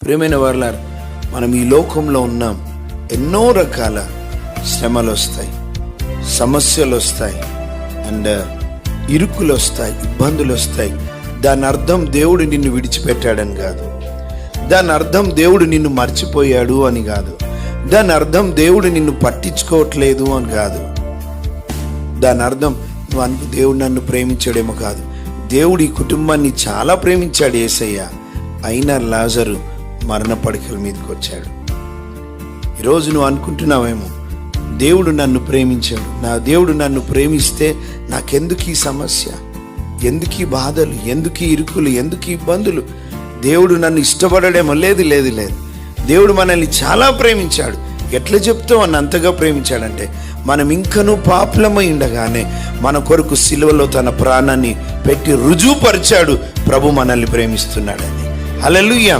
ప్రియమైన వారలారా, మనం ఈ లోకంలో ఉన్నాం. ఎన్నో రకాల శ్రమలు వస్తాయి, సమస్యలు వస్తాయి, అండ్ ఇరుకులు వస్తాయి, ఇబ్బందులు వస్తాయి. దాని అర్థం దేవుడు నిన్ను విడిచిపెట్టాడని కాదు. దాని అర్థం దేవుడు నిన్ను మర్చిపోయాడు అని కాదు. దాని అర్థం దేవుడు నిన్ను పట్టించుకోవట్లేదు అని కాదు. దాని అర్థం దేవుడు నన్ను ప్రేమించాడేమో కాదు. దేవుడు ఈ కుటుంబాన్ని చాలా ప్రేమించాడు యేసయ్య. అయినా లాజరు మరణ పడకల మీదకి వచ్చాడు. ఈరోజు నువ్వు అనుకుంటున్నావేమో, దేవుడు నన్ను ప్రేమించాడు, నా దేవుడు నన్ను ప్రేమిస్తే నాకెందుకు ఈ సమస్య, ఎందుకు ఈ బాధలు, ఎందుకు ఈ ఇరుకులు, ఎందుకు ఈ ఇబ్బందులు? దేవుడు నన్ను ఇష్టపడడేమో. లేదు లేదు లేదు, దేవుడు మనల్ని చాలా ప్రేమించాడు. ఎట్లా చెప్తావు అని అంతగా ప్రేమించాడంటే, మనం ఇంకనూ పాపులమై ఉండగానే మన కొరకు సిలువలో తన ప్రాణాన్ని పెట్టి రుజువుపరిచాడు ప్రభు మనల్ని ప్రేమిస్తున్నాడని. హల్లెలూయా.